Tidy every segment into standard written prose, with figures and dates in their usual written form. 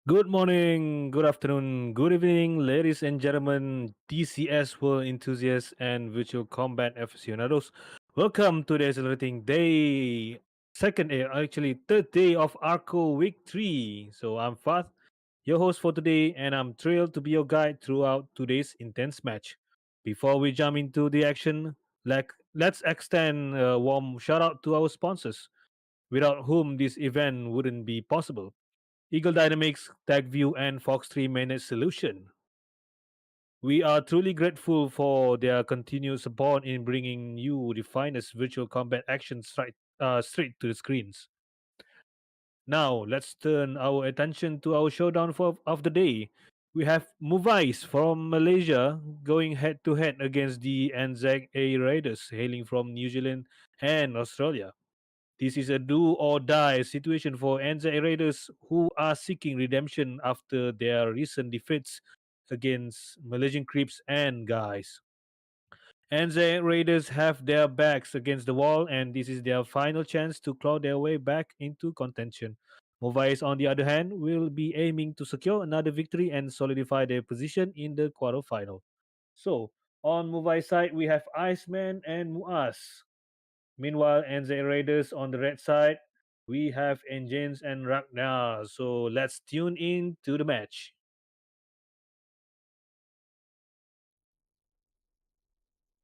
Good morning, good afternoon, good evening, ladies and gentlemen, DCS world enthusiasts and virtual combat aficionados. Welcome to the accelerating day, third day of ARCCO week 3. So I'm Fath, your host for today, and I'm thrilled to be your guide throughout today's intense match. Before we jump into the action, let's extend a warm shout out to our sponsors, without whom this event wouldn't be possible. Eagle Dynamics, TagView, and Fox3 Managed Solution. We are truly grateful for their continued support in bringing you the finest virtual combat action straight to the screens. Now, let's turn our attention to our showdown of the day. We have MUVAIS from Malaysia going head to head against the NZA Raiders hailing from New Zealand and Australia. This is a do or die situation for NZA Raiders who are seeking redemption after their recent defeats against Malaysian Creeps and Guys. NZA Raiders have their backs against the wall and this is their final chance to claw their way back into contention. Movais, on the other hand, will be aiming to secure another victory and solidify their position in the quarterfinal. So, on Movais side, we have Iceman and Muaz. Meanwhile, NZ Raiders on the red side, we have Engines and Ragnar. So let's tune in to the match.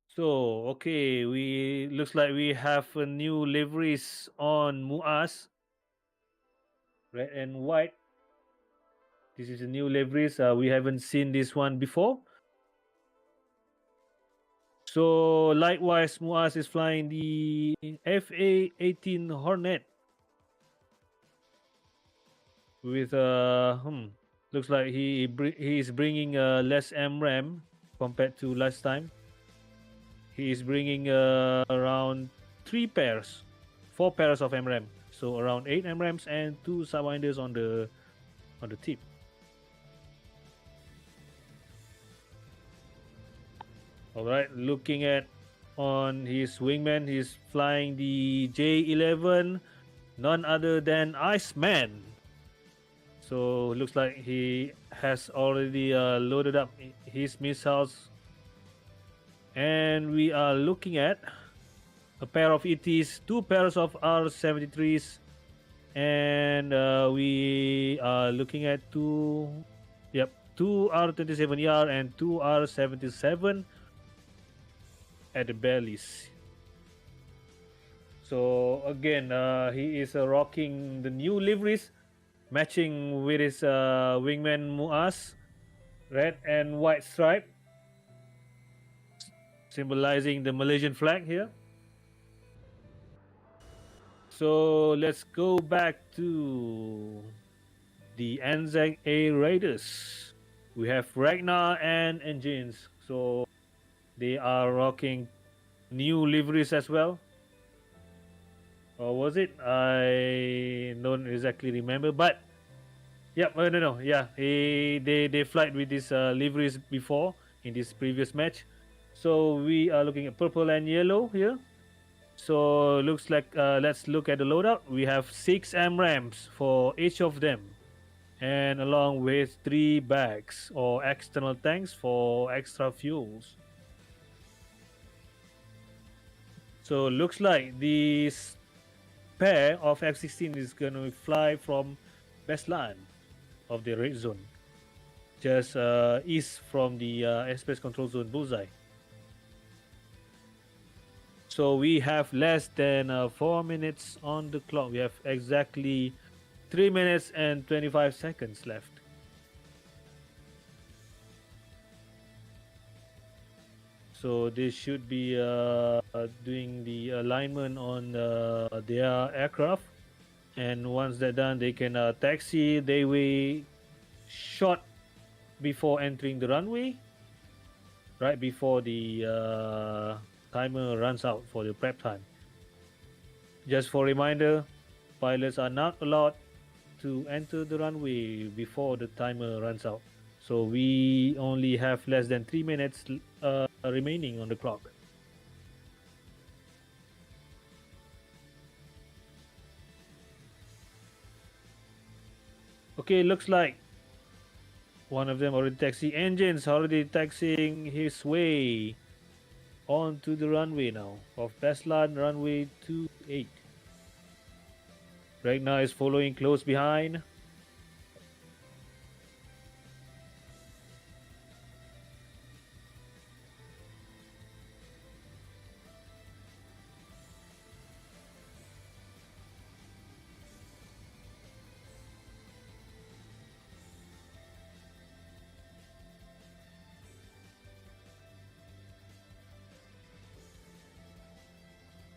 So okay, we looks like we have a new liveries on Muaz, red and white. This is a new liveries. We haven't seen this one before. So likewise, Muaz is flying the FA-18 Hornet with looks like he is bringing less MRAM compared to last time. He is bringing around four pairs of MRAM, so around 8 MRAMs and two sidewinders on the tip. All right, looking at on his wingman, he's flying the J11, none other than Iceman. So looks like he has already loaded up his missiles, and we are looking at a pair of ETs, two pairs of R73s, and we are looking at two R27ER and two R77 at the bellies. So again, he is rocking the new liveries, matching with his wingman Muaz, red and white stripe, symbolizing the Malaysian flag here. So let's go back to the NZA Raiders. We have Ragnar and Engines. So they are rocking new liveries as well. Or was it? I don't exactly remember. But yeah, no. Yeah, they flight with these liveries before in this previous match. So we are looking at purple and yellow here. So looks like let's look at the loadout. We have 6 MRAMs for each of them, and along with 3 bags or external tanks for extra fuels. So looks like this pair of F-16 is going to fly from Beslan of the red zone, just east from the airspace control zone bullseye. So we have less than 4 minutes on the clock. We have exactly 3 minutes and 25 seconds left. So they should be doing the alignment on their aircraft, and once they're done, they can taxi their way short before entering the runway, right before the timer runs out for the prep time. Just for reminder, pilots are not allowed to enter the runway before the timer runs out. So we only have less than 3 minutes remaining on the clock. Okay, looks like One of them already taxi engines already taxiing his way onto the runway now of Beslan runway 28. Ragnar is following close behind.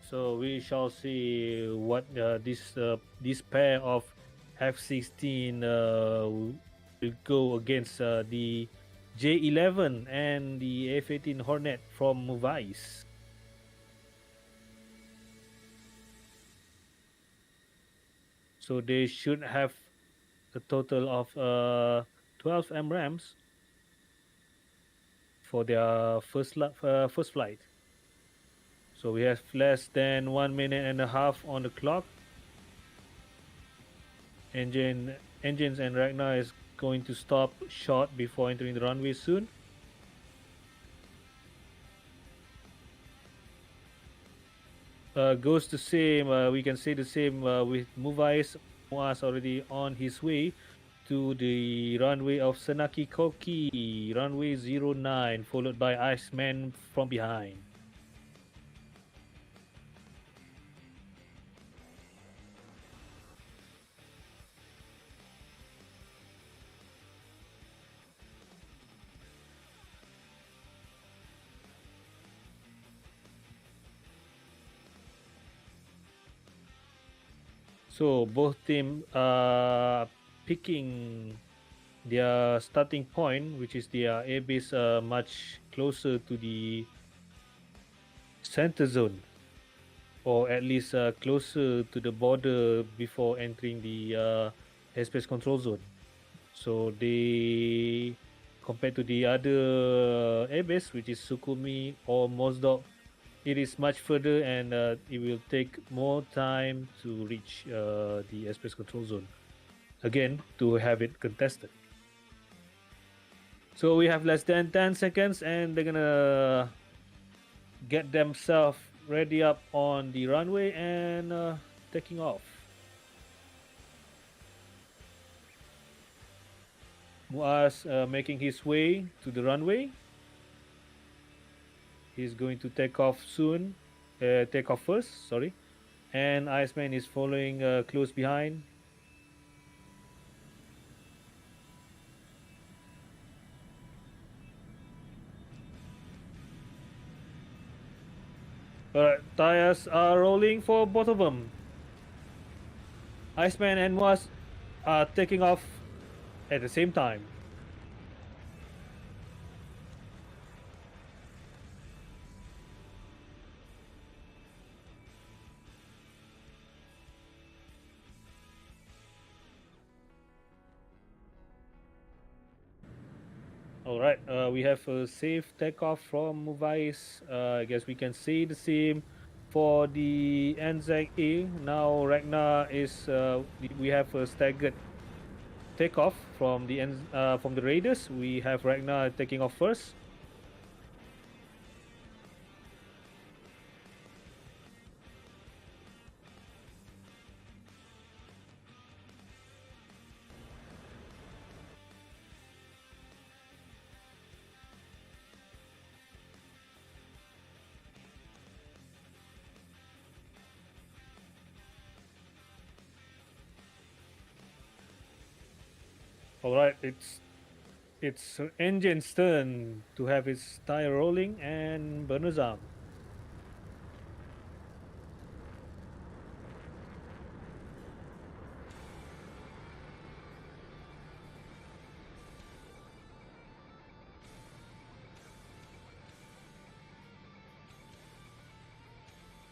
So we shall see what this pair of F-16 will go against the J-11 and the F-18 Hornet from MUVAIS. So they should have a total of 12 MRAMs for their first flight. So we have less than 1 minute and a half on the clock. Engines and Ragnar is going to stop short before entering the runway soon. Goes the same. We can say the same with MUVAIS. MUAS already on his way to the runway of Senaki Koki, runway 09, followed by Iceman from behind. So both teams are picking their starting point, which is their airbase much closer to the center zone, or at least closer to the border before entering the airspace control zone. So they, compared to the other airbase, which is Sukumi or Mosdok, it is much further and it will take more time to reach the airspace control zone. Again, to have it contested. So we have less than 10 seconds and they're gonna get themselves ready up on the runway and taking off. Muaz making his way to the runway. He's going to take off soon. Take off first, sorry. And Iceman is following close behind. Alright, tires are rolling for both of them. Iceman and Muaz are taking off at the same time. All right, we have a safe takeoff from MUVAIS. I guess we can say the same for the NZA. Now Ragnar is we have a staggered takeoff from the Raiders. We have Ragnar taking off first. All right, it's engine's turn to have its tire rolling and burner's arm.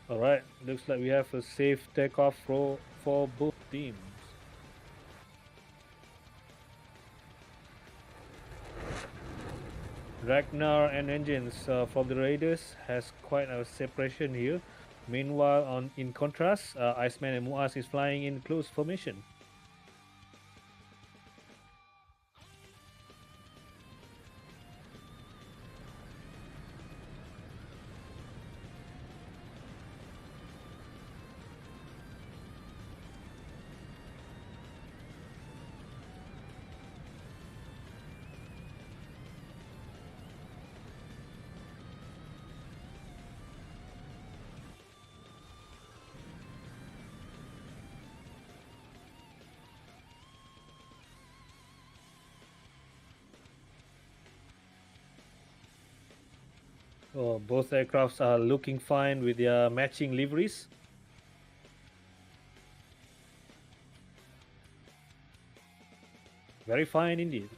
All right, looks like we have a safe takeoff for both teams. Ragnar and engines from the Raiders has quite a separation here. Meanwhile, in contrast, Iceman and Muaz is flying in close formation. Both aircrafts are looking fine with their matching liveries. Very fine indeed.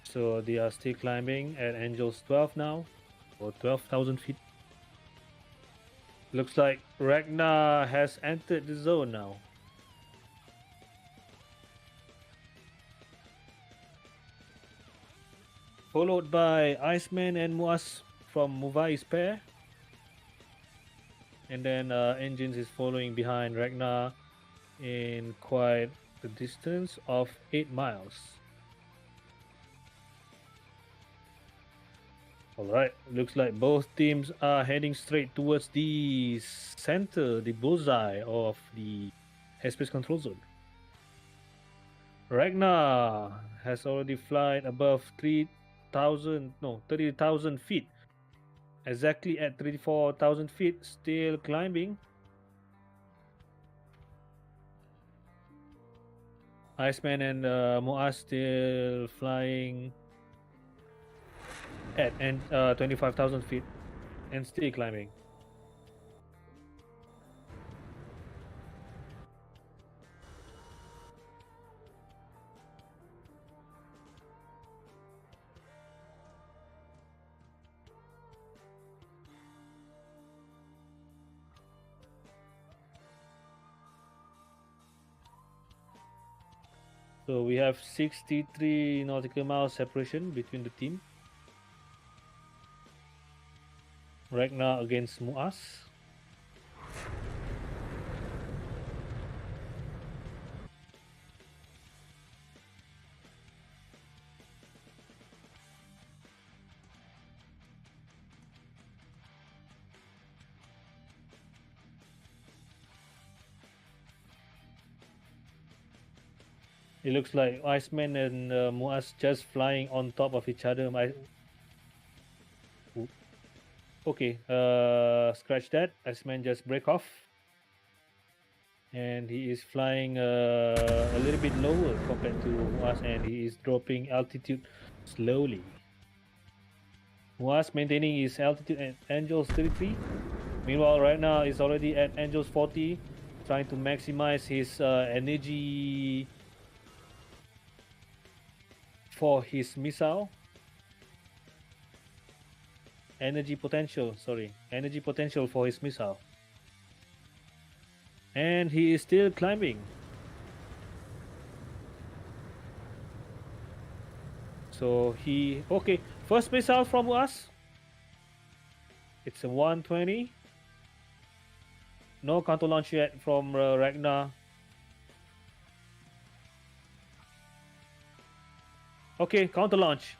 So they are still climbing at Angels 12 now, or 12,000 feet. Looks like Ragnar has entered the zone now. Followed by Iceman and Muas from MUVAIS pair. And then Engines is following behind Ragnar in quite a distance of 8 miles. Alright, looks like both teams are heading straight towards the center, the bullseye of the airspace control zone. Ragnar has already flied above 30,000 feet. Exactly at 34,000 feet, still climbing. Iceman and Muaz still flying at 25,000 feet and still climbing. So we have 63 nautical miles separation between the team. Ragnar against Muaz. It looks like Iceman and Muaz just flying on top of each other. Okay, scratch that. Iceman just break off. And he is flying a little bit lower compared to Muaz, and he is dropping altitude slowly. Muaz maintaining his altitude at Angels 33. Meanwhile, right now is already at Angels 40, trying to maximize his energy for his missile. Energy potential for his missile. And he is still climbing. So okay, first missile from us. It's a 120. No counter launch yet from Ragnar. Okay, counter launch.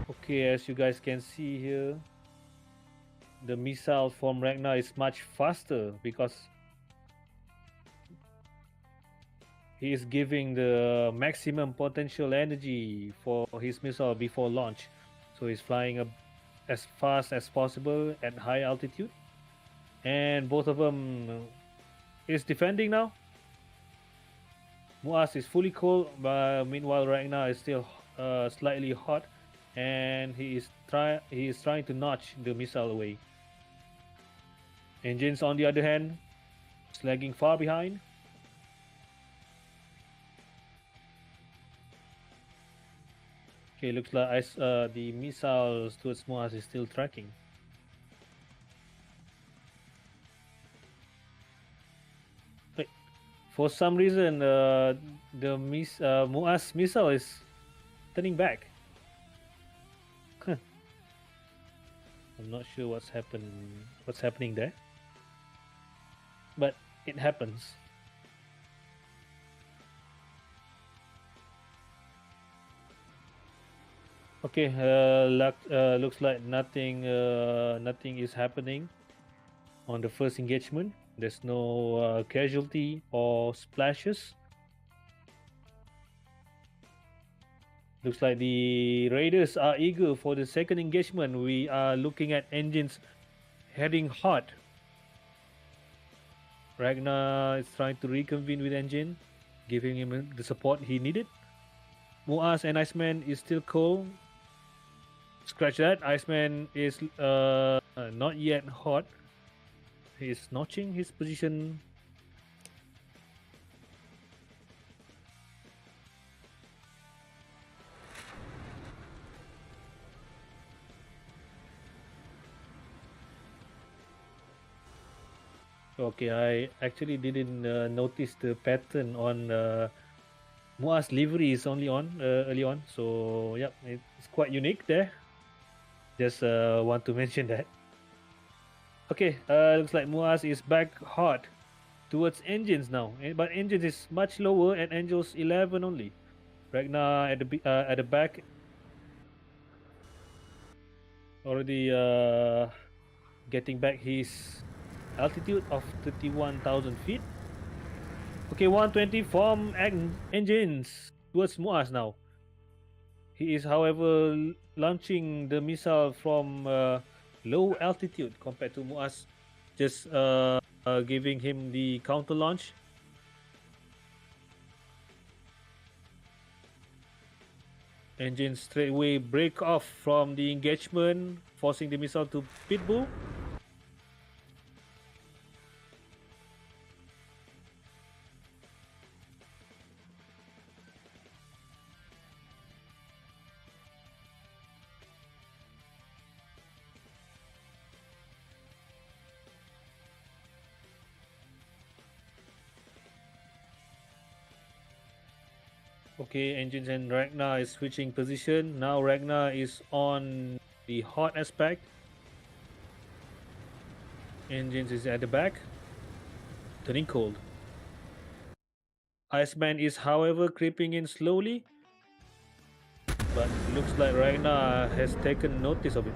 Okay, as you guys can see here, the missile from Ragnar is much faster because he is giving the maximum potential energy for his missile before launch. So he's flying up as fast as possible at high altitude. And both of them is defending now. Muaz is fully cold, but meanwhile Ragnar is still slightly hot, and he is trying to notch the missile away. Engines, on the other hand, is lagging far behind. Okay, looks like the missiles towards Muaz is still tracking. Wait, for some reason, the Muaz missile is turning back. I'm not sure what's happening there, but it happens. Okay, looks like nothing is happening on the first engagement. There's no casualty or splashes. Looks like the Raiders are eager for the second engagement. We are looking at engines heading hot. Ragnar is trying to reconvene with engine, giving him the support he needed. Muaz and Iceman is still cold. Scratch that. Iceman is not yet hot. He is notching his position. Okay, I actually didn't notice the pattern on Muaz livery is only on early on. So yeah, it's quite unique there. Just want to mention that. Okay, looks like Muaz is back hot towards engines now, but engines is much lower at Angels 11 only. Ragnar at the back already getting back his altitude of 31,000 feet. Okay, 120 from engines towards Muaz now. He is, however, launching the missile from low altitude compared to Muaz, just giving him the counter launch. Engines straightway break off from the engagement, forcing the missile to pitbull. Okay, engines and Ragnar is switching position. Now Ragnar is on the hot aspect. Engines is at the back, turning cold. Iceman is, however, creeping in slowly, but looks like Ragnar has taken notice of it.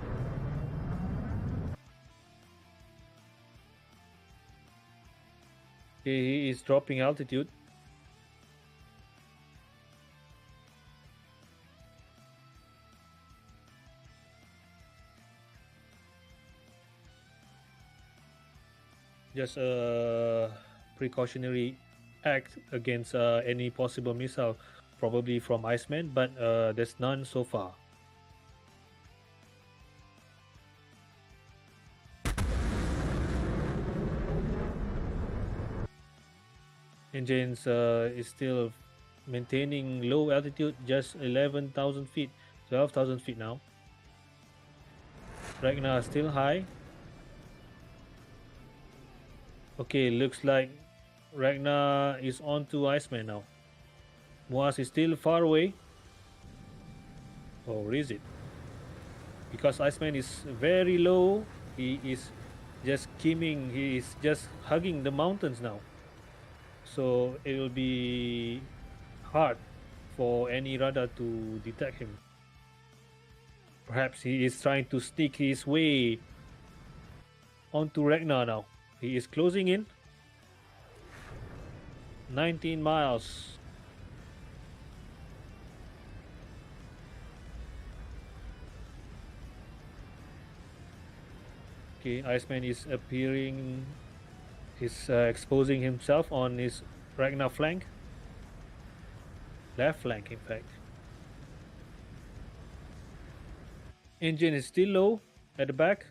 Okay, he is dropping altitude. Just a precautionary act against any possible missile, probably from Iceman, but there's none so far. Engines is still maintaining low altitude, just 11,000 feet, 12,000 feet now. Ragnar still high. Okay, looks like Ragnar is on to Iceman now. Muaz is still far away. Or is it? Because Iceman is very low, he is just skimming, he is just hugging the mountains now. So it will be hard for any radar to detect him. Perhaps he is trying to sneak his way onto Ragnar now. He is closing in. 19 miles. Okay, Iceman is appearing. He's exposing himself on his Ragnar flank. Left flank, in fact. Engine is still low at the back.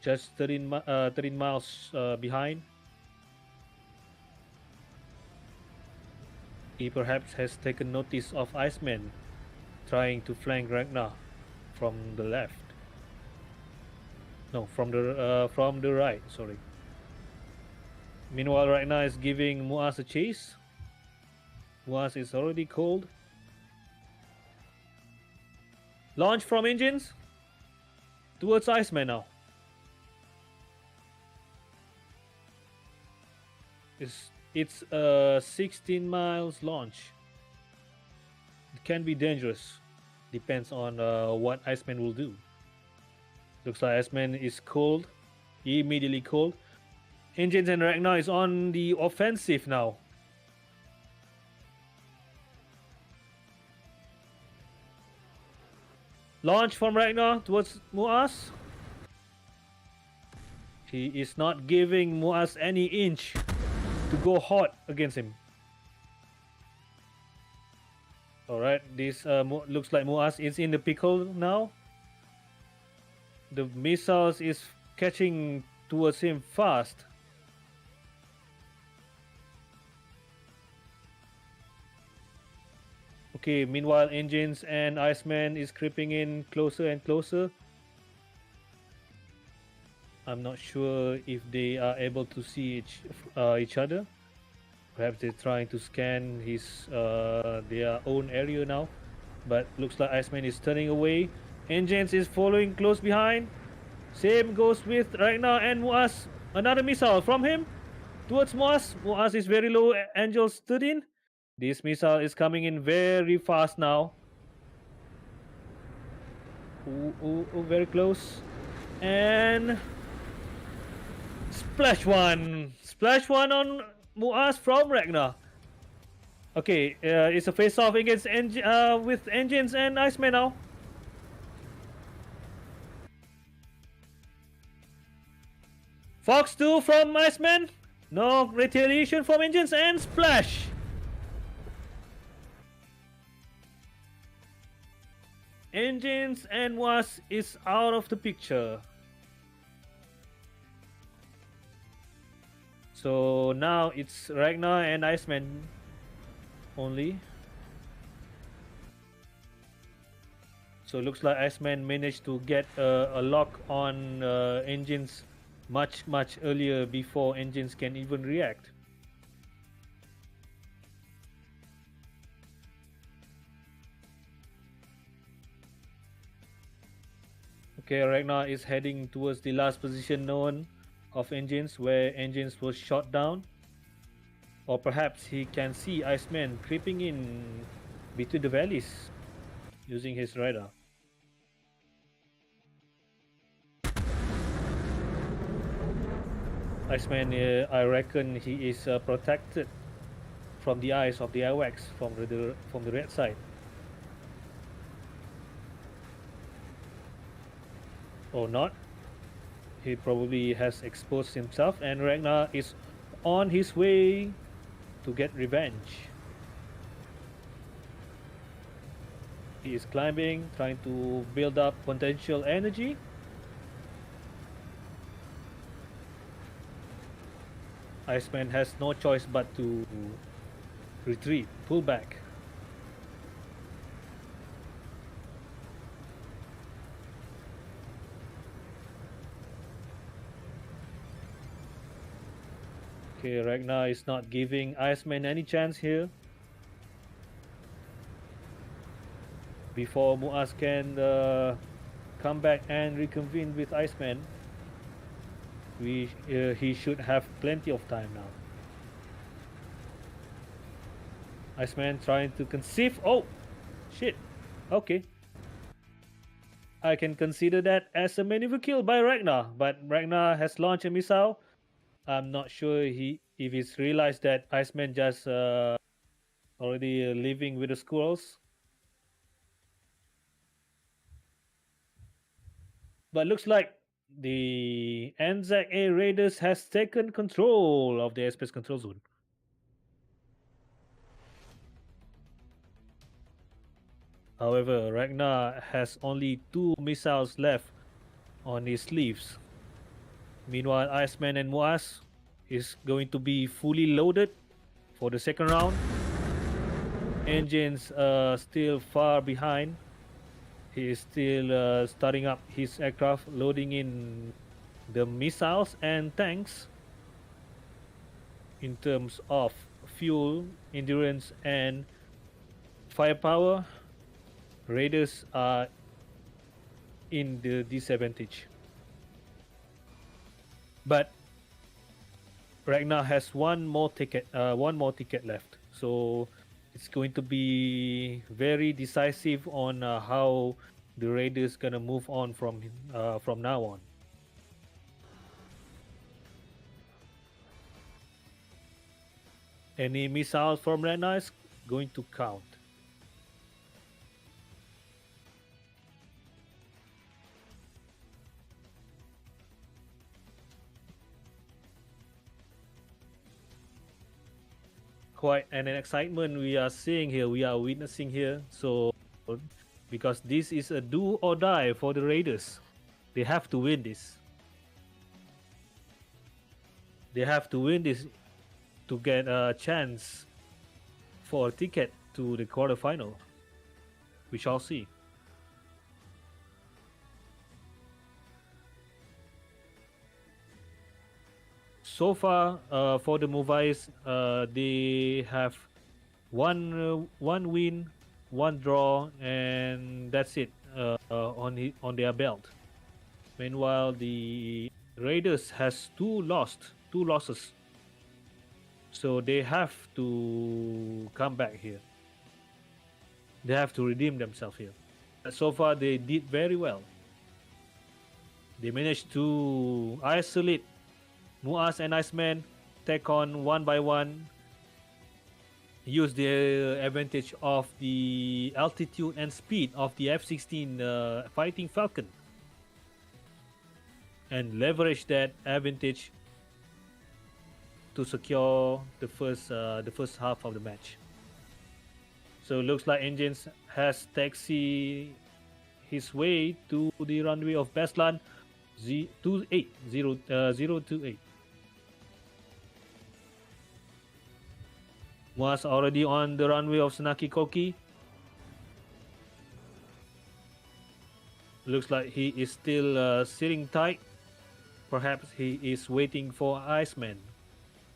Just 13 miles behind. He perhaps has taken notice of Iceman trying to flank Ragnar from the left. No, from the right. Sorry. Meanwhile, Ragnar is giving Muaz a chase. Muaz is already cold. Launch from engines towards Iceman now. It's a 16 miles launch. It can be dangerous. Depends on what Iceman will do. Looks like Iceman is cold. Immediately cold. Engines and Ragnar is on the offensive now. Launch from Ragnar towards Muaz. He is not giving Muaz any inch to go hot against him. Alright, this looks like Muaz is in the pickle now. The missiles is catching towards him fast. Okay, meanwhile engines and Iceman is creeping in closer and closer. I'm not sure if they are able to see each other. Perhaps they're trying to scan their own area now. But looks like Iceman is turning away. Engines is following close behind. Same goes with Ragnar and Muaz. Another missile from him towards Muaz. Muaz is very low. Angel stood in. This missile is coming in very fast now. Ooh, very close. And splash one on Muaz from Ragnar. Okay, it's a face-off against with engines and Iceman now. Fox 2 from Iceman. No retaliation from engines and splash. Engines and Muaz is out of the picture. So now it's Ragnar and Iceman only. So it looks like Iceman managed to get a lock on engines much earlier before engines can even react. Okay, Ragnar is heading towards the last position known of engines, where engines was shot down. Or perhaps he can see Iceman creeping in between the valleys using his radar. Iceman, I reckon he is protected from the eyes of the airwax from the red side. Or not. He probably has exposed himself, and Ragnar is on his way to get revenge. He is climbing, trying to build up potential energy. Iceman has no choice but to retreat, pull back. Okay, Ragnar is not giving Iceman any chance here. Before Muaz can come back and reconvene with Iceman, he should have plenty of time now. Iceman trying to conceive. Oh, shit. Okay. I can consider that as a maneuver kill by Ragnar, but Ragnar has launched a missile. I'm not sure if he's realized that Iceman just already living with the squirrels. But looks like the NZA Raiders has taken control of the airspace control zone. However, Ragnar has only 2 missiles left on his sleeves. Meanwhile, Iceman and Muaz is going to be fully loaded for the second round. Engines still far behind. He is still starting up his aircraft, loading in the missiles and tanks. In terms of fuel, endurance, and firepower, Raiders are in the disadvantage. But Ragnar has one more ticket left, so it's going to be very decisive on how the Raiders gonna move on from now on. Any missile from Ragnar is going to count. quite an excitement we are seeing here, we are witnessing here. So, because this is a do or die for the Raiders, they have to win this. They have to win this to get a chance for a ticket to the quarterfinal. We shall see. So far, for the MUVAIS, they have one win, one draw, and that's it on their belt. Meanwhile, the Raiders has two losses, so they have to come back here. They have to redeem themselves here. So far, they did very well. They managed to isolate MUVAIS and Iceman, take on one by one, use the advantage of the altitude and speed of the F-16 Fighting Falcon, and leverage that advantage to secure the first half of the match. So it looks like Engines has taxi his way to the runway of Beslan 028. Was already on the runway of Senaki Koki. Looks like he is still sitting tight. Perhaps he is waiting for Iceman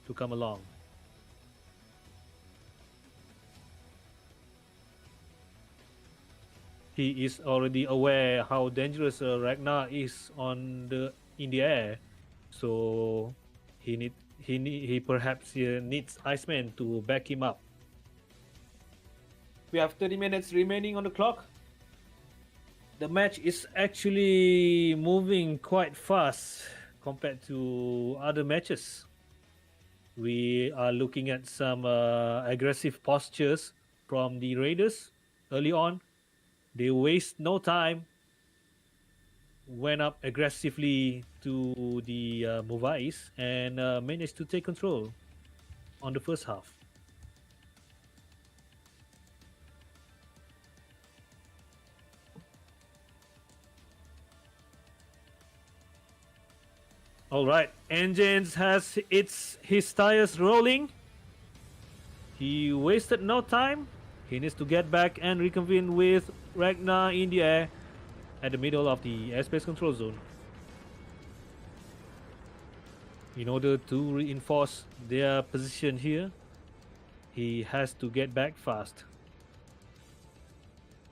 to come along. He is already aware how dangerous Ragnar is in the air, so he perhaps needs Iceman to back him up. We have 30 minutes remaining on the clock. The match is actually moving quite fast compared to other matches. We are looking at some aggressive postures from the Raiders early on. They waste no time, went up aggressively to the MUVAIS and managed to take control on the first half. All right, Engines has his tires rolling. He wasted no time. He needs to get back and reconvene with Ragnar in the air at the middle of the airspace control zone in order to reinforce their position here. He has to get back fast.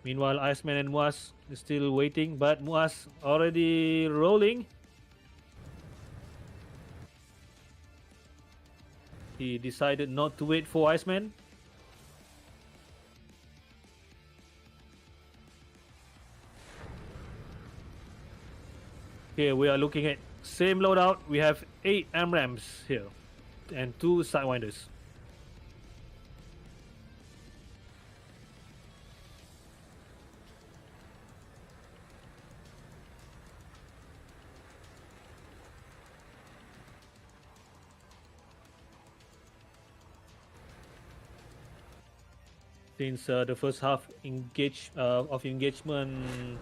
Meanwhile, Iceman and MUVAIS is still waiting, but MUVAIS already rolling. He decided not to wait for Iceman. Here we are looking at same loadout. We have 8 AMRAAMs here and 2 Sidewinders. Since the first half of engagement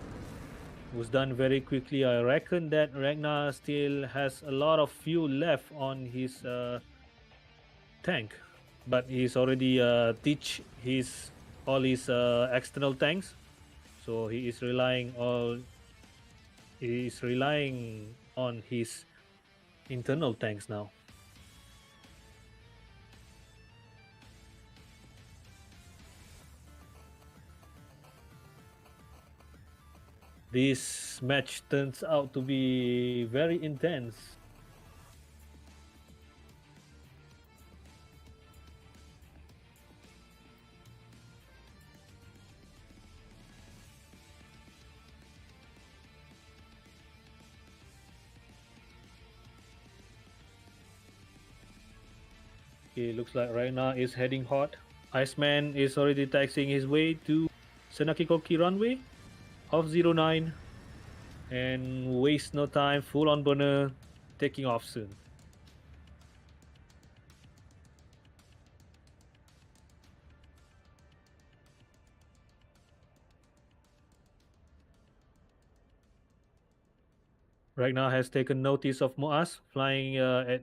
was done very quickly, I reckon that Ragnar still has a lot of fuel left on his tank, but he's already ditched all his external tanks, so he is relying on his internal tanks now. This match turns out to be very intense. Okay, looks like Ragnar is heading hot. Iceman is already taxiing his way to Senakikoki runway of 09 and waste no time, full on burner, taking off soon. Ragnar has taken notice of MUVAIS flying at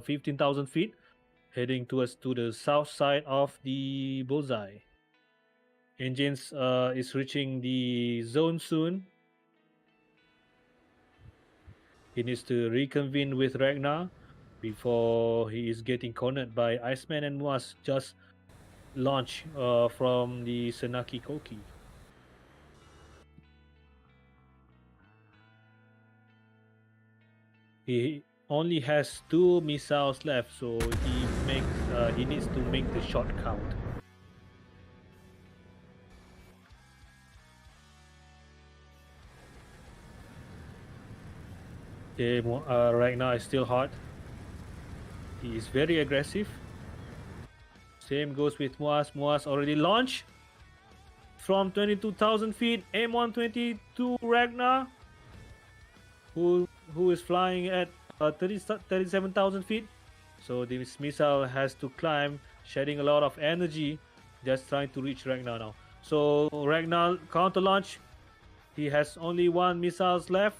15,000 feet, heading towards to the south side of the bullseye. Engines is reaching the zone soon. He needs to reconvene with Ragnar before he is getting cornered by Iceman and MUVAIS just launch from the Senaki Koki. He only has 2 missiles left, so he needs to make the shot count. Okay, right now is still hot. He is very aggressive. Same goes with MUVAIS. MUVAIS already launched from 22,000 feet. M122 Ragnar, who is flying at 37,000 feet. So this missile has to climb, shedding a lot of energy, just trying to reach Ragnar now. So Ragnar counter launch. He has only 1 missiles left.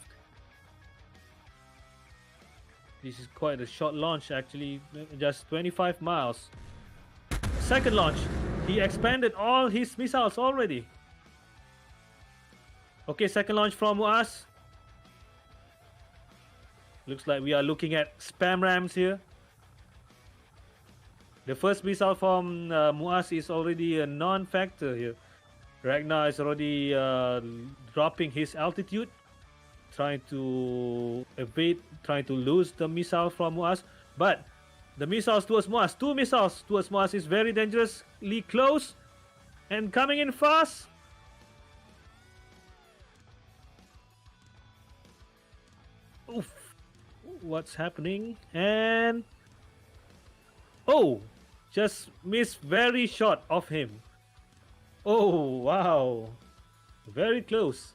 This is quite a short launch actually, just 25 miles. Second launch, he expanded all his missiles already. Okay, second launch from MUVAIS. Looks like we are looking at spam rams here. The first missile from MUVAIS is already a non-factor here. Ragnar is already dropping his altitude, trying to evade, trying to lose the missile from MUVAIS. But the missiles towards MUVAIS, 2 missiles towards MUVAIS is very dangerously close and coming in fast. Oof. What's happening? And oh, just missed very short of him. Oh, wow. Very close.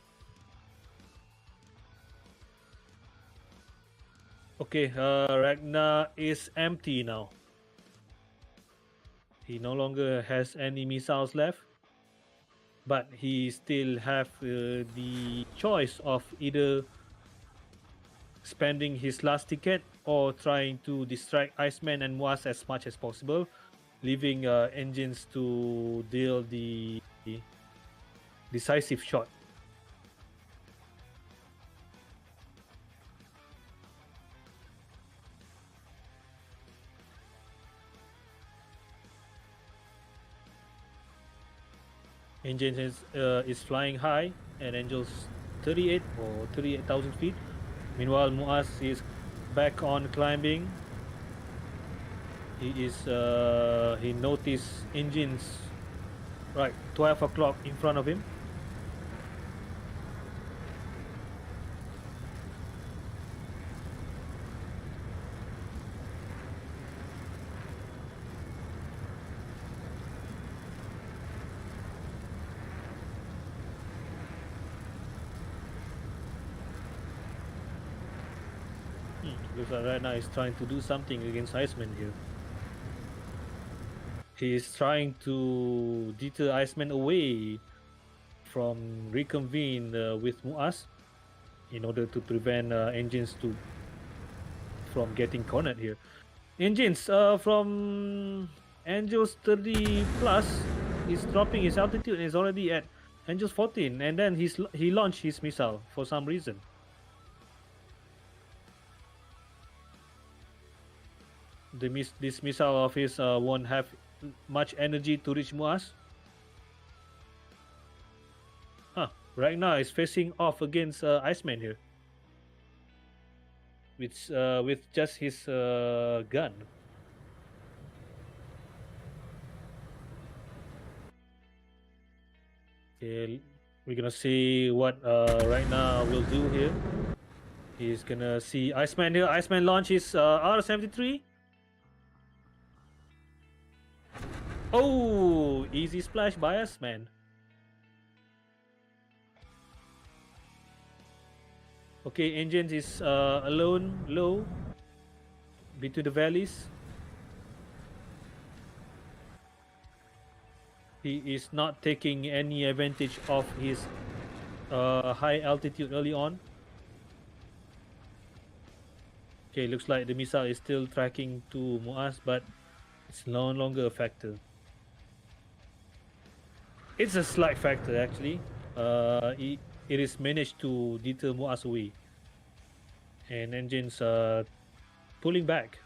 Okay, Ragnar is empty now. He no longer has any missiles left. But he still have the choice of either spending his last ticket or trying to distract Iceman and MUVAIS as much as possible, leaving engines to deal the decisive shot. Engine is flying high and Angel's 38 or 38,000 feet. Meanwhile, MUVAIS is back on climbing. He noticed engines right 12 o'clock in front of him. Looks like right now he's trying to do something against Iceman here. He is trying to deter Iceman away from reconvene with MUVAIS in order to prevent engines from getting cornered here. Engines from Angels 30 plus is dropping his altitude and is already at Angels 14, and then he launched his missile for some reason. This missile of his won't have much energy to reach MUVAIS. Right now is facing off against Iceman here, with just his gun. Okay, we're gonna see what right now will do here. He's gonna see Iceman here. Iceman launch his R73. Oh, easy splash by Iceman. Okay, engines is alone, low, between the valleys. He is not taking any advantage of his high altitude early on. Okay, looks like the missile is still tracking to MUVAIS, but it's no longer a factor. It's a slight factor actually. It is managed to deter MUVAIS away, and engines pulling back.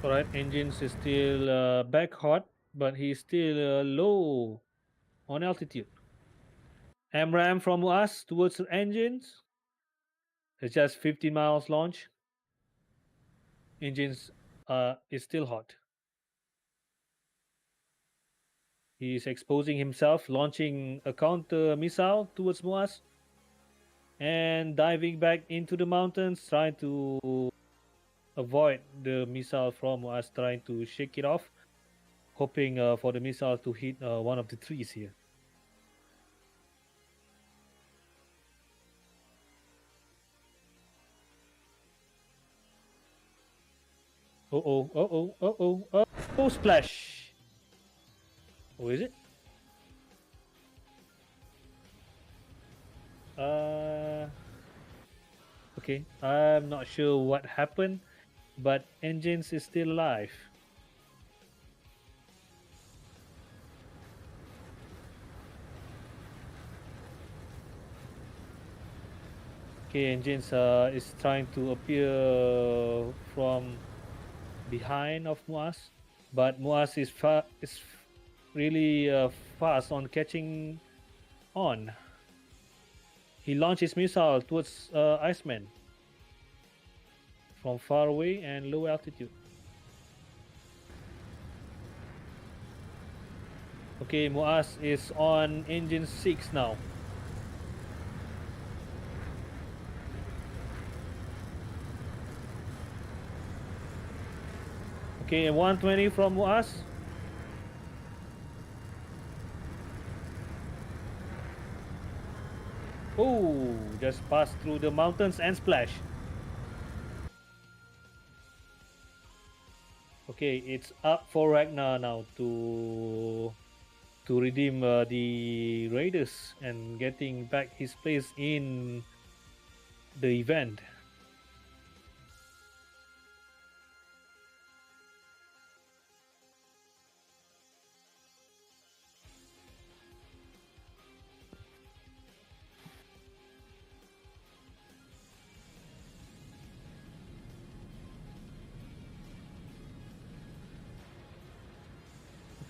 Alright, engines is still back hot, but he's still low on altitude. MRAM from us towards the engines. It's just 15 miles launch. Engines is still hot. He's exposing himself, launching a counter missile towards MUVAIS and diving back into the mountains, trying to avoid the missile from us, trying to shake it off, hoping for the missile to hit one of the trees here. Oh, splash! Oh, is it? Uh, okay. I'm not sure what happened, but engines is still alive. Okay, engines is trying to appear from behind of MUVAIS, but MUVAIS is really fast on catching on. He launched his missile towards Iceman from far away and low altitude. Okay, MUVAIS is on engine 6 now. Okay, 120 from MUVAIS. Oh, just passed through the mountains and splash. Okay, it's up for Ragnar now to redeem the Raiders and getting back his place in the event.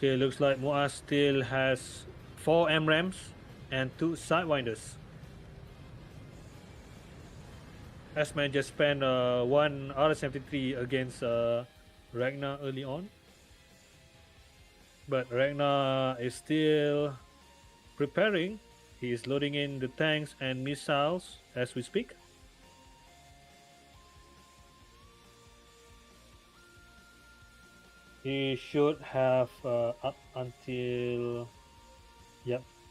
Okay, looks like MUVAIS still has 4 MRAMs and 2 Sidewinders. Asman just spent one R73 against Ragnar early on. But Ragnar is still preparing. He is loading in the tanks and missiles as we speak. He should have up until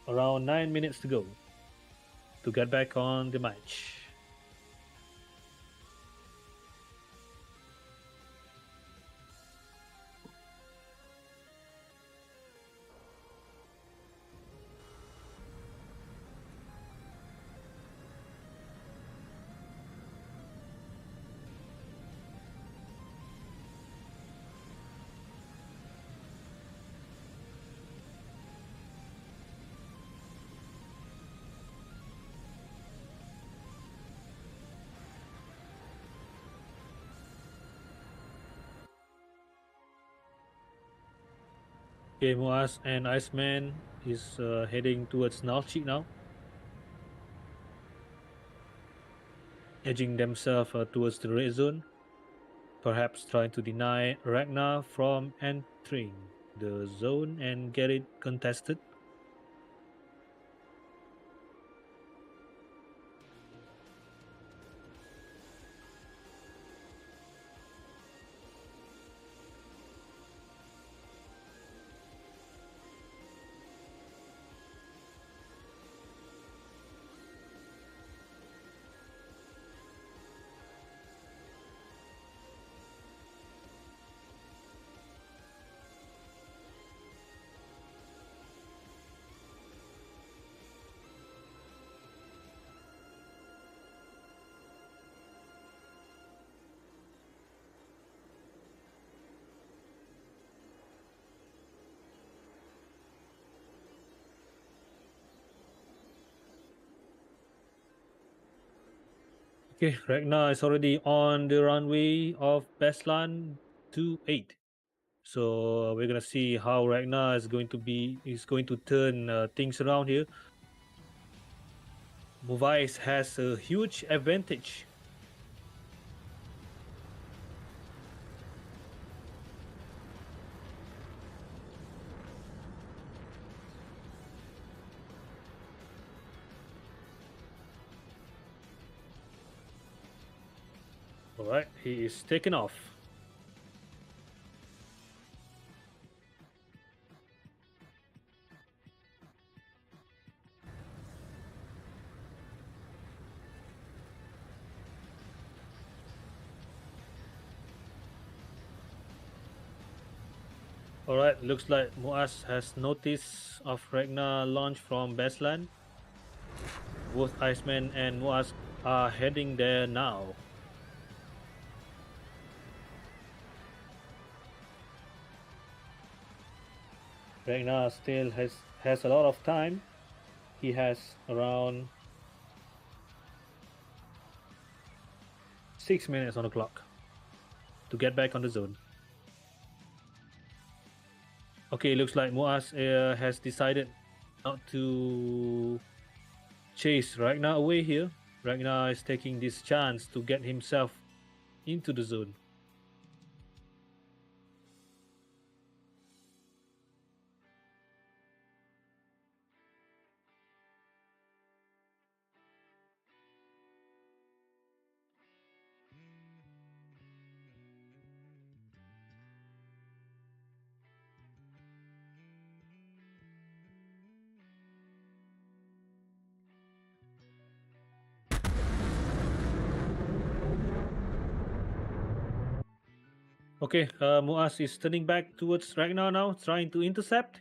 around 9 minutes to go to get back on the match. Okay, MUVAIS and Iceman is heading towards Nalchik now, edging themselves towards the red zone, perhaps trying to deny Ragnar from entering. the zone and get it contested. Okay, right now it's already on the runway of Bestland 28. So we're gonna see how Ragnar is going to turn things around here. MUVAIS has a huge advantage. All right, he is taken off. All right, looks like Muaz has notice of Ragnar launch from Bestland. Both Iceman and Muaz are heading there now. Ragnar still has a lot of time. He has around 6 minutes on the clock to get back on the zone. Okay, looks like Muaz has decided not to chase Ragnar away here. Ragnar is taking this chance to get himself into the zone. Okay, Muaz is turning back towards Ragnar now, trying to intercept.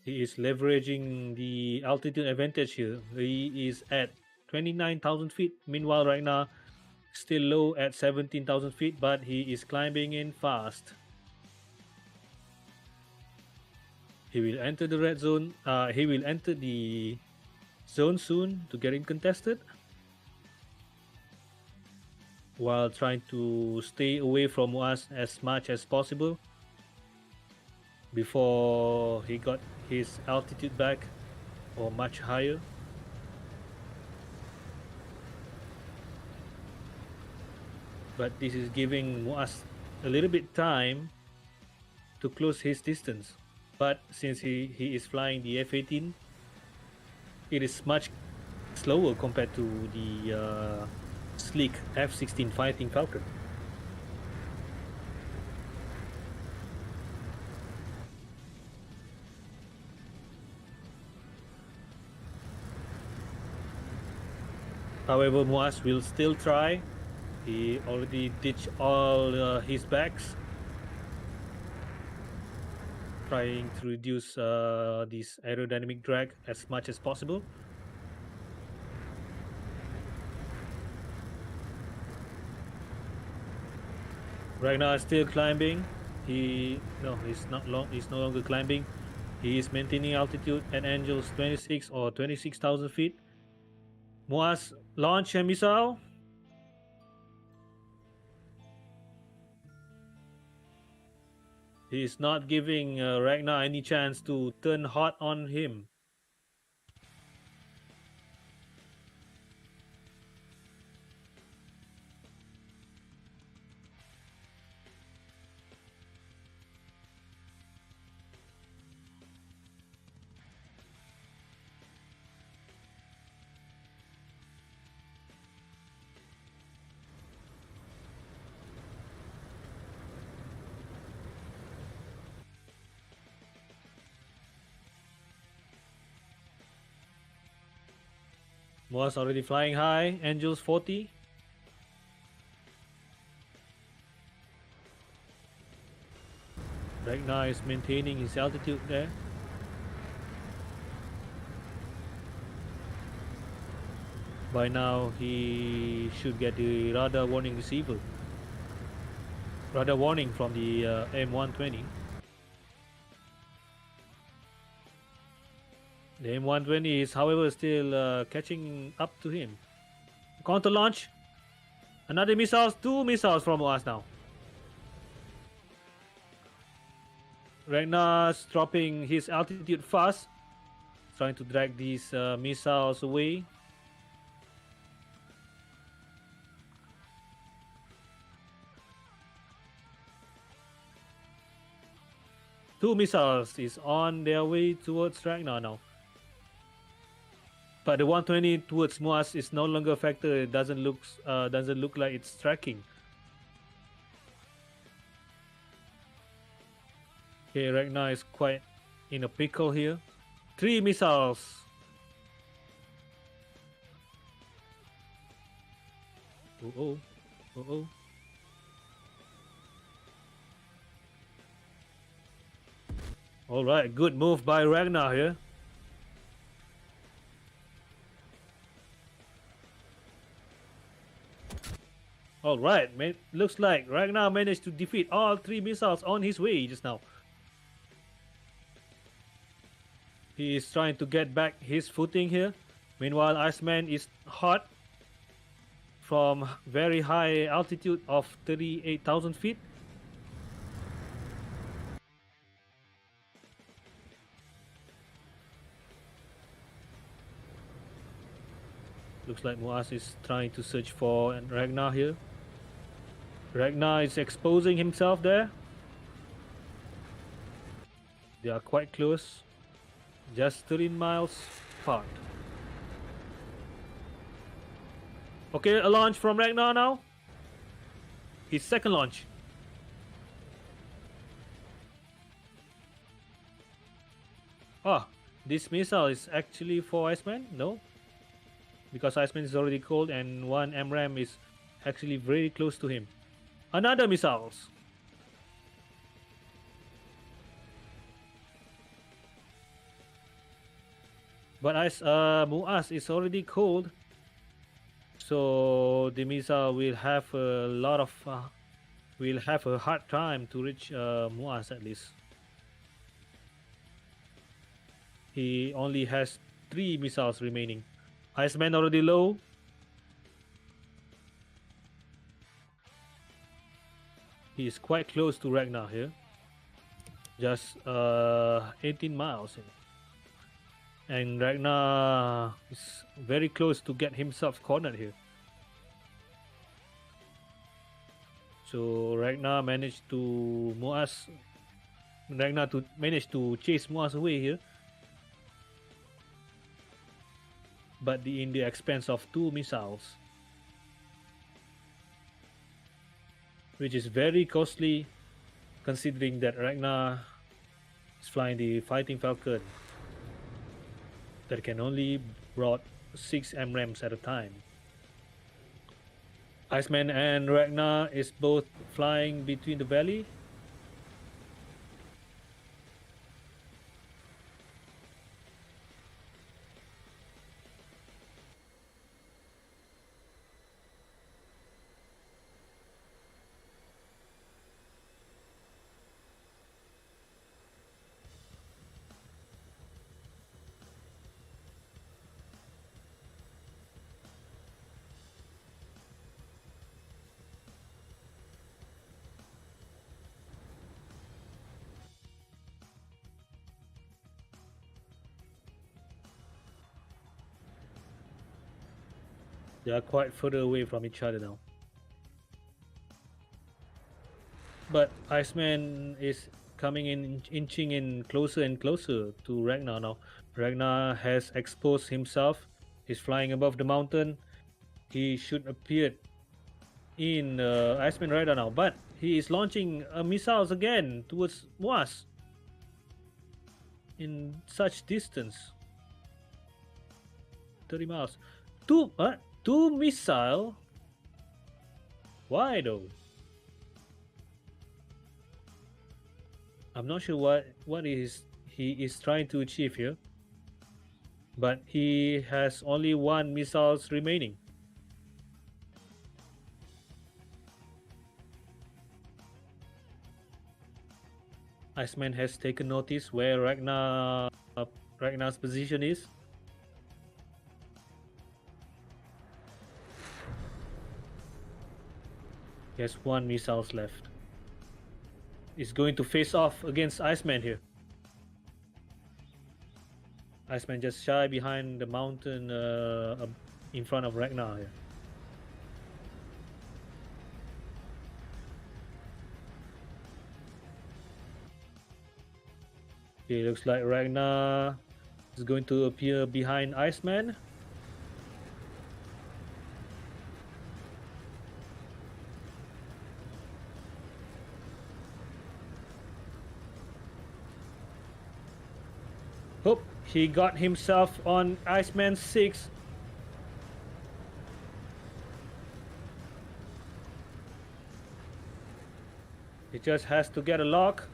He is leveraging the altitude advantage here. He is at 29,000 feet. Meanwhile, Ragnar still low at 17,000 feet, but he is climbing in fast. He will enter the red zone. He will enter the zone soon to get in contested, while trying to stay away from us as much as possible before he got his altitude back or much higher. But this is giving Muaz a little bit time to close his distance. But since he is flying the F-18, it is much slower compared to the sleek F-16 Fighting Falcon. However, Muaz will still try. He already ditched all his bags, trying to reduce this aerodynamic drag as much as possible. Ragnar is still climbing. He's not long. He's no longer climbing. He is maintaining altitude at angles 26 or 26,000 feet. Muaz launch a missile. He is not giving Ragnar any chance to turn hot on him. MUVAIS already flying high. Angels 40. Ragnar is maintaining his altitude there. By now, he should get the radar warning receiver. Radar warning from the M120. The M120 is, however, still catching up to him. Counter launch. Another missiles. 2 missiles from us now. Ragnar's dropping his altitude fast. Trying to drag these missiles away. Two missiles is on their way towards Ragnar now. But the 120 towards MUVAIS is no longer a factor. It doesn't look like it's tracking. Okay, Ragnar is quite in a pickle here. 3 missiles. Oh. All right, good move by Ragnar here. All right, looks like Ragnar managed to defeat all 3 missiles on his way just now. He is trying to get back his footing here. Meanwhile, Iceman is hot from very high altitude of 38,000 feet. Looks like MUVAIS is trying to search for Ragnar here. Ragnar is exposing himself there. They are quite close. Just 13 miles apart. Okay, a launch from Ragnar now. His second launch. Ah, this missile is actually for Iceman? No. Because Iceman is already cold and one MRAM is actually very close to him. Another missiles. But as MUVAIS is already cold, so the missile will have a hard time to reach MUVAIS at least. He only has 3 missiles remaining. Iceman already low. He is quite close to Ragnar here. Just 18 miles. And Ragnar is very close to get himself cornered here. So Ragnar managed to chase MUVAIS away here. But in the expense of 2 missiles, which is very costly considering that Ragnar is flying the Fighting Falcon that can only brought 6 MRAMs at a time. Iceman and Ragnar is both flying between the valley. They are quite further away from each other now. But Iceman is coming in, inching in closer and closer to Ragnar now. Ragnar has exposed himself. He's flying above the mountain. He should appear in Iceman radar now, but he is launching missiles again towards MUVAIS in such distance. 30 miles. Two missile. Why though? I'm not sure what he is trying to achieve here, but he has only one missiles remaining. Iceman has taken notice where Ragnar's position is. He has one missiles left. He's going to face off against Iceman here. Iceman just shy behind the mountain in front of Ragnar here. Okay, looks like Ragnar is going to appear behind Iceman. Hope he got himself on Iceman 6. He just has to get a lock.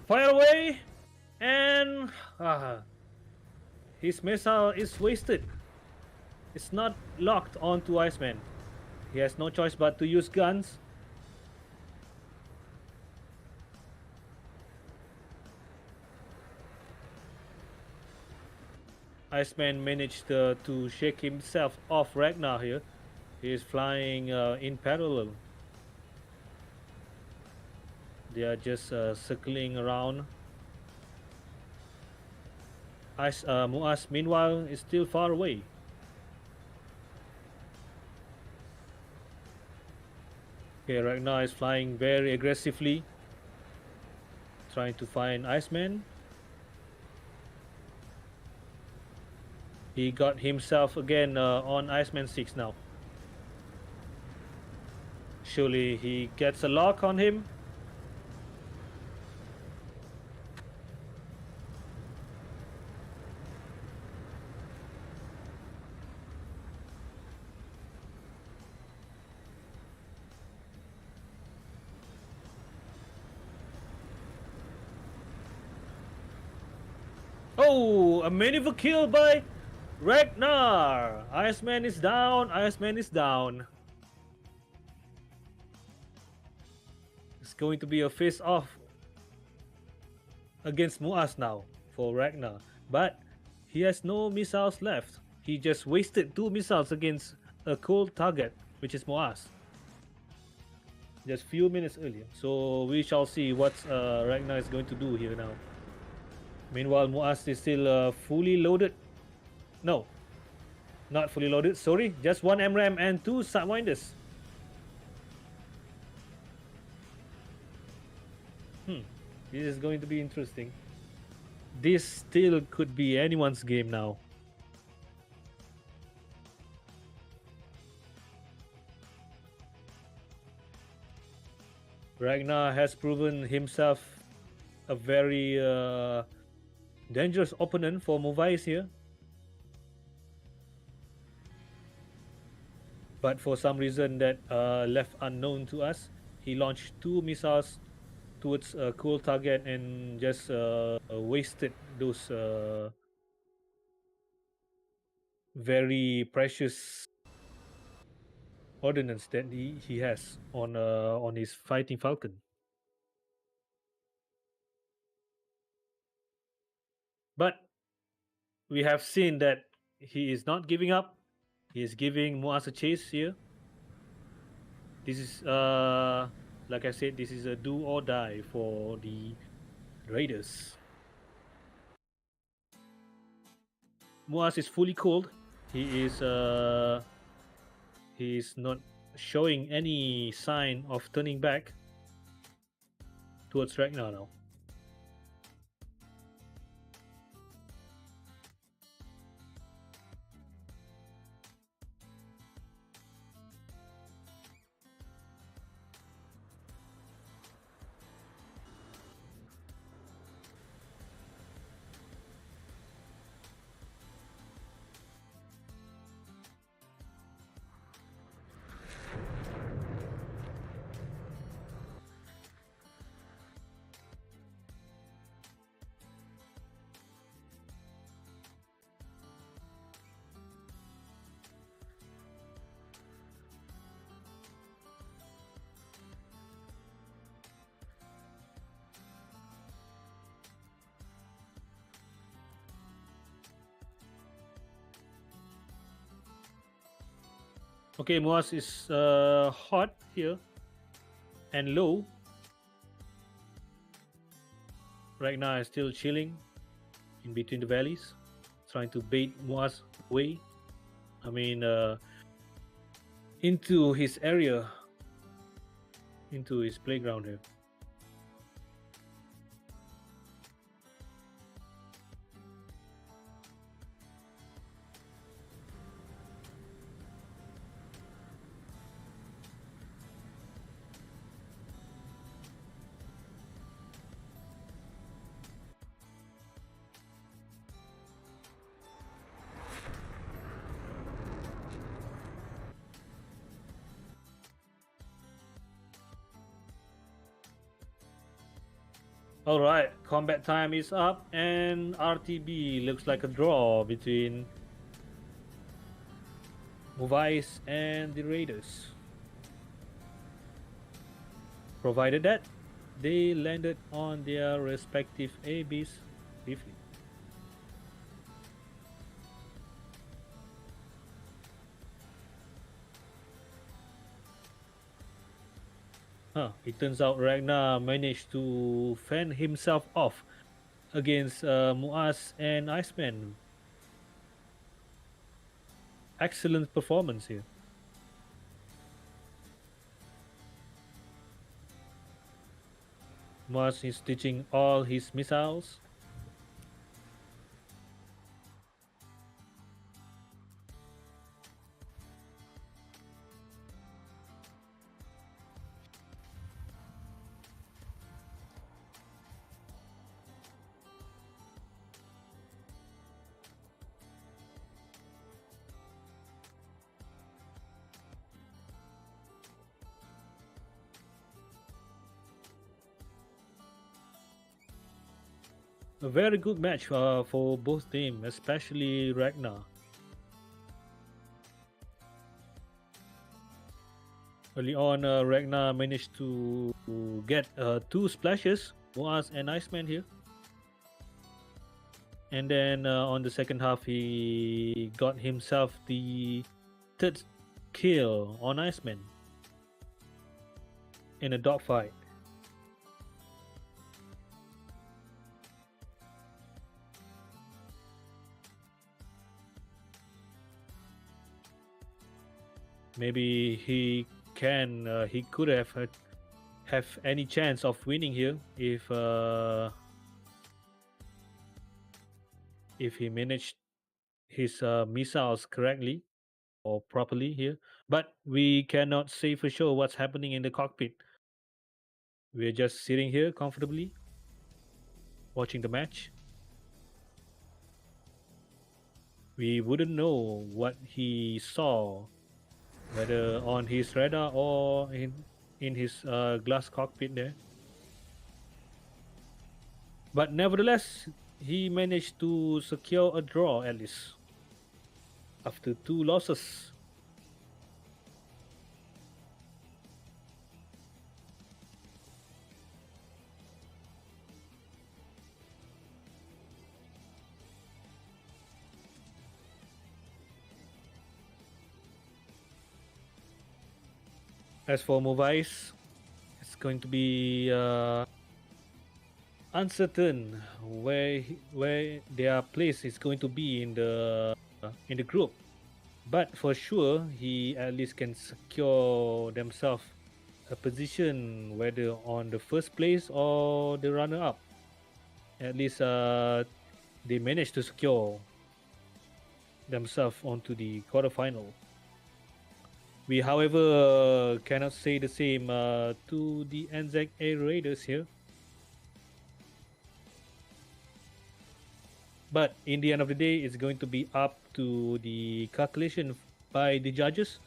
Fire away! And his missile is wasted. It's not locked onto Iceman. He has no choice but to use guns. Iceman managed to shake himself off Ragnar here. He is flying in parallel. They are just circling around. MUVAIS, meanwhile, is still far away. Okay, Ragnar is flying very aggressively, trying to find Iceman. He got himself again on Iceman 6 now. Surely he gets a lock on him. Oh, a maneuver kill by Ragnar! Iceman is down, Iceman is down. It's going to be a face-off against MUVAIS now for Ragnar. But he has no missiles left. He just wasted 2 missiles against a cold target, which is MUVAIS. Just few minutes earlier. So we shall see what Ragnar is going to do here now. Meanwhile, MUVAIS is still fully loaded. No, not fully loaded. Sorry, just 1 MRAM and 2 Sidewinders. This is going to be interesting. This still could be anyone's game now. Ragnar has proven himself a very dangerous opponent for MUVAIS here. But for some reason that left unknown to us, he launched 2 missiles towards a cool target and just wasted those very precious ordnance that he has on his fighting falcon. But we have seen that he is not giving up. He is giving MUVAIS a chase here. This is like I said, this is a do or die for the Raiders. MUVAIS is fully cold. He is not showing any sign of turning back towards Ragnar now. Okay, MUVAIS is hot here and low. Right now, is still chilling in between the valleys, trying to bait MUVAIS away. I mean, into his area, into his playground here. All right, combat time is up, and RTB looks like a draw between MUVAIS and the Raiders. Provided that they landed on their respective ABs briefly. It turns out Ragnar managed to fend himself off against MUVAIS and Iceman. Excellent performance here. MUVAIS is stitching all his missiles. A very good match for both teams, especially Ragnar. Early on, Ragnar managed to get two splashes, MUVAIS and Iceman here. And then on the second half, he got himself the third kill on Iceman in a dogfight. Maybe he could have any chance of winning here if he managed his missiles correctly or properly here. But we cannot say for sure what's happening in the cockpit. We're just sitting here comfortably watching the match. We wouldn't know what he saw, whether on his radar or in his glass cockpit there. But nevertheless, he managed to secure a draw at least after two losses. As for MUVAIS, it's going to be uncertain where their place is going to be in the group. But for sure, he at least can secure themselves a position, whether on the first place or the runner-up. At least they managed to secure themselves onto the quarterfinal. We, however, cannot say the same to the NZA Raiders here. But in the end of the day, it's going to be up to the calculation by the judges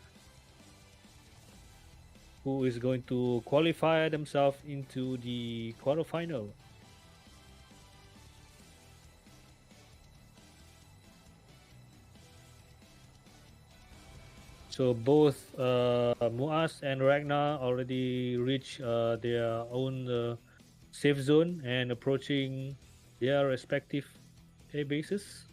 who is going to qualify themselves into the quarterfinal. So both MUVAIS and Ragnar already reached their own safe zone and approaching their respective air bases.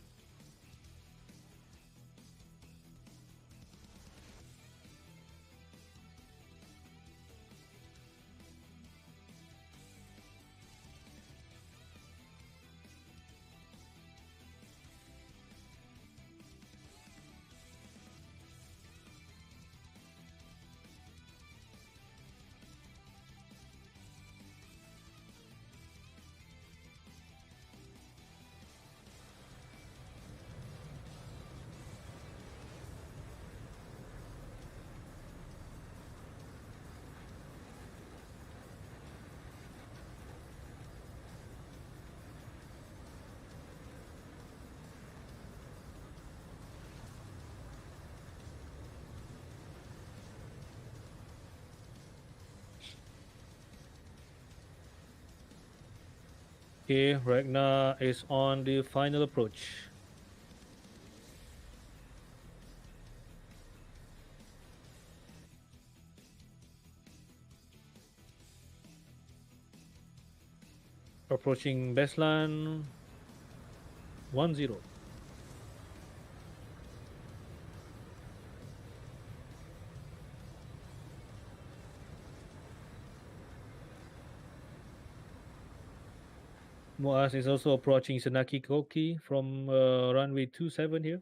Okay, Ragnar is on the final approach. Approaching baseline 1-0. Moaz is also approaching Sanaki Koki from runway 27 here.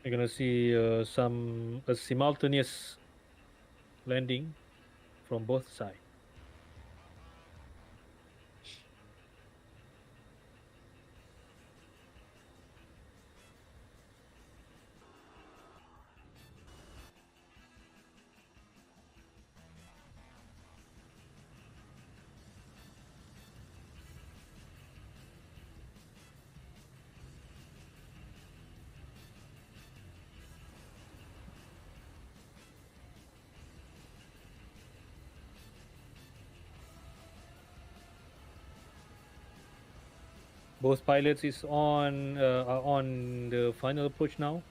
You're gonna see a simultaneous landing from both sides. Both pilots are on the final approach now.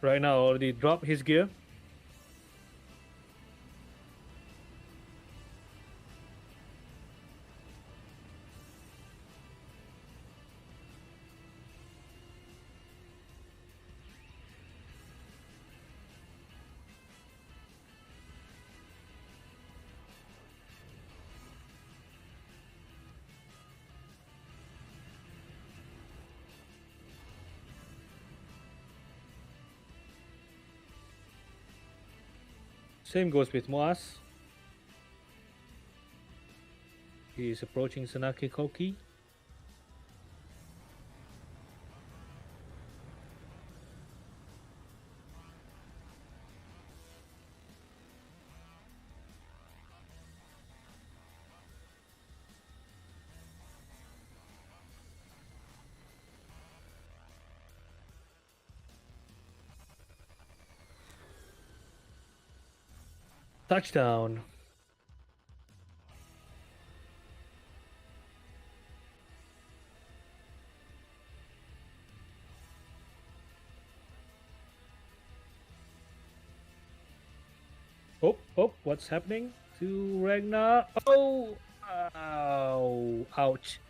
Right now, already dropped his gear. Same goes with Moaz. He is approaching Sanaki Koki. Touchdown. Oh, what's happening to Ragnar? Oh, ow, ouch.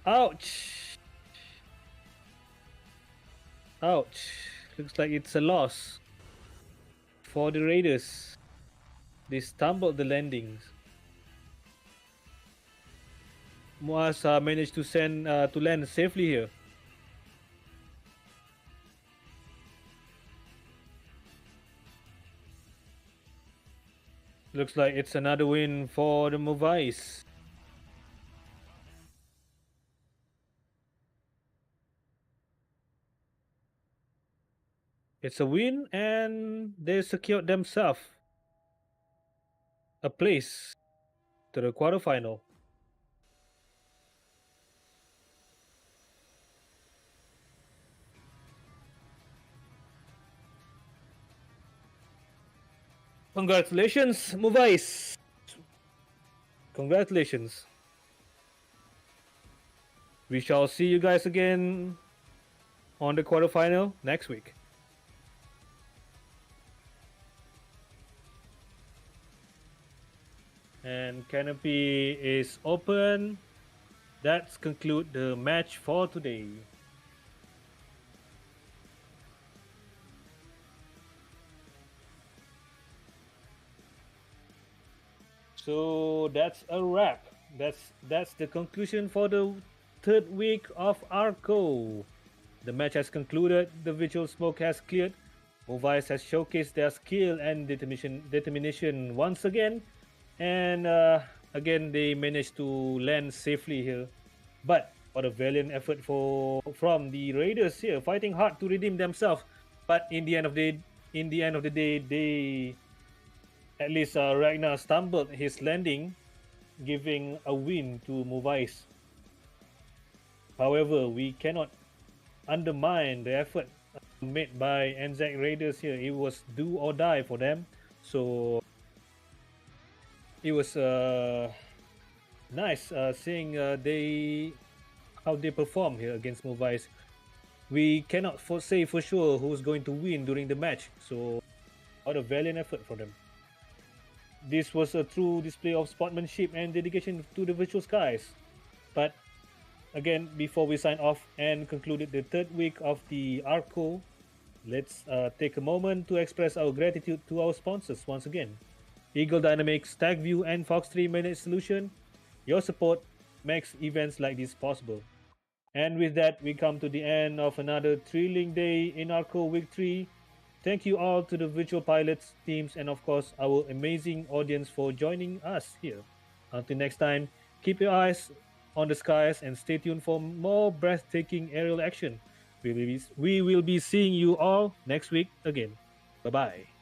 Ouch. Ouch. Looks like it's a loss for the Raiders. They stumbled the landings. Moaz managed to land safely here. Looks like it's another win for the MUVAIS. It's a win, and they secured themselves a place to the quarterfinal. Congratulations, MUVAIS. Congratulations. We shall see you guys again on the quarterfinal next week. And canopy is open. That's conclude the match for today. So that's a wrap. That's the conclusion for the third week of ARCCO. The match has concluded. The visual smoke has cleared. MUVAIS has showcased their skill and determination once again, and again they managed to land safely here. But what a valiant effort from the Raiders here, fighting hard to redeem themselves. But in the end of the day, they at least Ragnar stumbled his landing, giving a win to MUVAIS. However, we cannot undermine the effort made by NZA Raiders here. It was do or die for them. So it was nice seeing they how they perform here against MUVAIS. We cannot say for sure who's going to win during the match. So what a valiant effort from them. This was a true display of sportsmanship and dedication to the virtual skies. But again, before we sign off and concluded the third week of the ARCCO, let's take a moment to express our gratitude to our sponsors once again. Eagle Dynamics, TagView, and Fox3 Managed Solution. Your support makes events like this possible. And with that, we come to the end of another thrilling day in ARCCO Week 3. Thank you all to the virtual pilots, teams, and of course, our amazing audience for joining us here. Until next time, keep your eyes on the skies and stay tuned for more breathtaking aerial action. We will be seeing you all next week again. Bye bye.